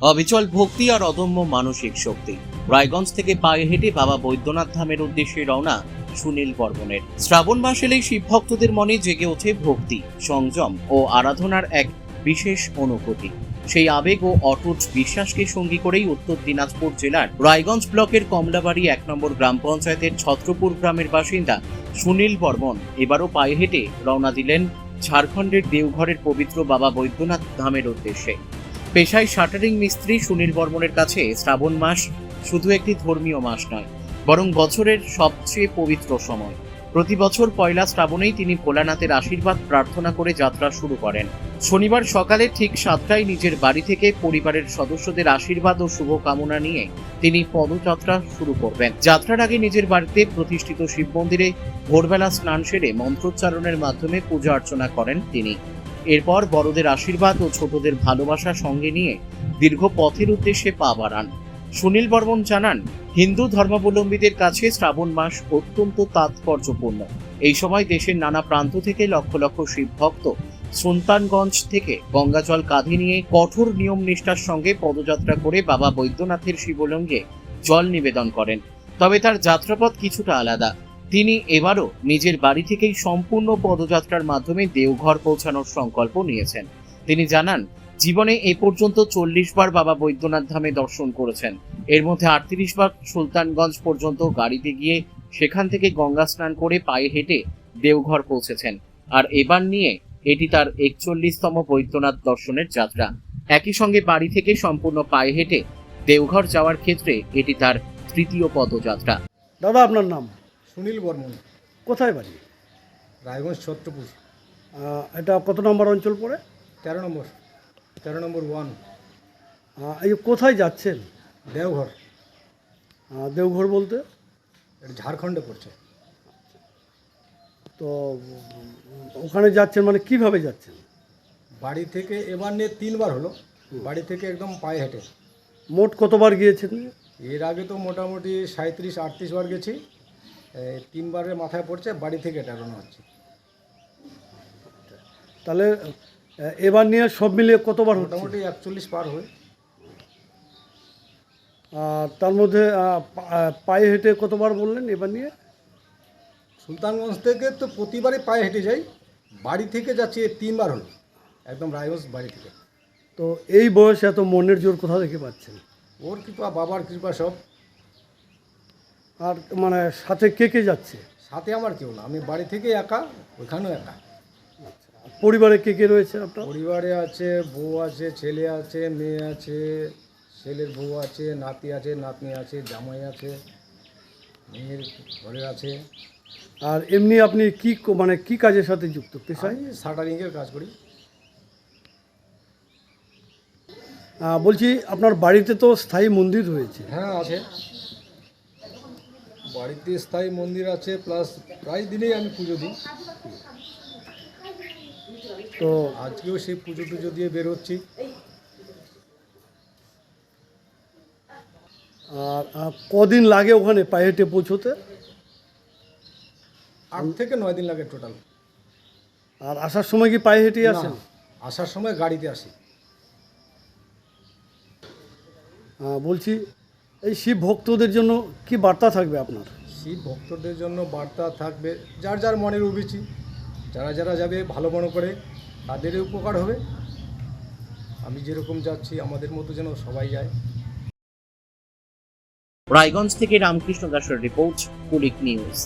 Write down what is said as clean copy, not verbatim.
অবিচল ভক্তি আর অদম্য মানসিক শক্তি। রায়গঞ্জ থেকে পায়ে হেঁটে বাবা বৈদ্যনাথ ধামের উদ্দেশ্যে রওনা সুনীল বর্মনের। শ্রাবণ মাস এলেই শিব ভক্তদের মনে জেগে ওঠে ভক্তি, সংযম ও আরাধনার এক বিশেষ অনুভূতি। সেই আবেগ ও অটুট বিশ্বাসকে সঙ্গী করেই উত্তর দিনাজপুর জেলার রায়গঞ্জ ব্লকের কমলাবাড়ি ১ নম্বর গ্রাম পঞ্চায়েতের ছত্রপুর গ্রামের বাসিন্দা সুনীল বর্মন এবারও পায়ে হেঁটে রওনা দিলেন ঝাড়খণ্ডের দেওঘরের পবিত্র বাবা বৈদ্যনাথ ধামের উদ্দেশ্যে। পেশায় শাটারিং মিস্ত্রি সুনীল বর্মনের কাছে শ্রাবণ মাস শুধু একটি ধর্মীয় মাস নয়, বরং বছরের সবচেয়ে পবিত্র সময়। প্রতি বছর পয়লা শ্রাবণেই তিনি ভোলানাথের আশীর্বাদ প্রার্থনা করে যাত্রা শুরু করেন। শনিবার সকালে ঠিক 7টায় নিজের বাড়ি থেকে পরিবারের সদস্যদের আশীর্বাদ ও শুভকামনা নিয়ে তিনি পদযাত্রা শুরু করবেন। যাত্রার আগে নিজের বাড়িতে প্রতিষ্ঠিত শিব মন্দিরে ভোরবেলা স্নান সেরে মন্ত্রোচ্চারণের মাধ্যমে পূজা অর্চনা করেন তিনি। এরপর বড়দের আশীর্বাদ ও ছোটদের ভালোবাসা সঙ্গে নিয়ে দীর্ঘ পথের উদ্দেশ্যে পা বাড়ান। সুনীল বর্মন জানান, হিন্দু ধর্মাবলম্বীদের কাছে শ্রাবণ মাস অত্যন্ত তাৎপর্যপূর্ণ। এই সময় দেশের নানা প্রান্ত থেকে লক্ষ লক্ষ শিব ভক্ত সুলতানগঞ্জ থেকে গঙ্গাজল কাঁধে নিয়ে কঠোর নিয়ম নিষ্ঠার সঙ্গে পদযাত্রা করে বাবা বৈদ্যনাথের শিবলিঙ্গে জল নিবেদন করেন। তবে তার যাত্রাপথ কিছুটা আলাদা। তিনি এবারও নিজের বাড়ি থেকেই সম্পূর্ণ পদযাত্রার মাধ্যমে দেওঘর পৌঁছানোর সংকল্প নিয়েছেন। তিনি জানান, জীবনে এ পর্যন্ত 40 বার বাবা বৈদ্যনাথ ধামে দর্শন করেছেন। এর মধ্যে 38 বার সুলতানগঞ্জ পর্যন্ত গাড়িতে গিয়ে সেখান থেকে গঙ্গা স্নান করে পায়ে হেঁটে দেওঘর পৌঁছেছেন। আর এবার নিয়ে এটি তার 41তম বৈদ্যনাথ দর্শনের যাত্রা। একই সঙ্গে বাড়ি থেকে সম্পূর্ণ পায়ে হেঁটে দেওঘর যাওয়ার ক্ষেত্রে এটি তার তৃতীয় পদযাত্রা। দাদা, আপনার নাম? সুনীল বর্মন, কোথায় বাড়ি? রায়গঞ্জ ছত্রপুর। এটা কত নম্বর অঞ্চল পড়ে? 13 নম্বর 1। এই কোথায় যাচ্ছেন? দেওঘর। দেওঘর বলতে? এটা ঝাড়খণ্ডে পড়ছে। তো ওখানে যাচ্ছেন মানে কিভাবে যাচ্ছেন? বাড়ি থেকে এবার নিয়ে 3 বার হলো, বাড়ি থেকে একদম পায়ে হেঁটে। মোট কতবার গিয়েছেন? এর আগে তো মোটামুটি 37-38 বার গেছি। 3 বারের মাথায় পড়ছে, বাড়ি থেকে এটা রওনা হচ্ছে। তাহলে এবার নিয়ে সব মিলিয়ে কতবার হচ্ছে? মোটামুটি 41 পার হয়। তার মধ্যে পায়ে হেঁটে কতবার বললেন এবার নিয়ে? সুলতানগঞ্জ থেকে তো প্রতিবারই পায়ে হেঁটে যাই, বাড়ি থেকে যাচ্ছি 3 বার হলো, একদম রায়গঞ্জ বাড়ি থেকে। তো এই বয়সে এত মনের জোর কোথা থেকে পাচ্ছেন? ওর কৃপা, বাবার কৃপা সব। আর মানে সাথে কে কে যাচ্ছে? সাথে আমার কেউ না, আমি বাড়ি থেকে একা, ওইখানেও একা। পরিবারে কে কে রয়েছে আপনার? পরিবারে আছে, বউ আছে, ছেলে আছে, মেয়ে আছে, ছেলের বউ আছে, নাতি আছে, নাতনি আছে, জামাই আছে, মেয়ের ঘরে আছে। আর এমনি আপনি কি মানে কি কাজের সাথে যুক্ত পেশায়? আমি শাটারিংয়ের কাজ করি। বলছি, আপনার বাড়িতে তো স্থায়ী মন্দির রয়েছে। হ্যাঁ, আছে। বাড়িতে স্থায়ী মন্দির আছে, প্লাস প্রায় দিনেই আমি পুজো দিই। তো আজকেও সেই পুজো টুজো দিয়ে বের হচ্ছি। আর কদিন লাগে ওখানে পায়ে হেঁটে পৌঁছোতে? 8 থেকে 9 দিন লাগে টোটাল। আর আসার সময় কি পায়ে হেঁটেই আসেন? না, আসার সময় গাড়িতে আসি। বলছি, এই শিব ভক্তদের জন্য কি বার্তা থাকবে আপনার? শিব ভক্তদের জন্য বার্তা থাকবে, যার যার মনের অভিরুচি, যারা যারা যাবে ভালো মনে করে তাদেরই উপকার হবে। আমি যেরকম যাচ্ছি, আমাদের মতো যেন সবাই যায়। রায়গঞ্জ থেকে রামকৃষ্ণ দাসের রিপোর্ট, কুলিক নিউজ।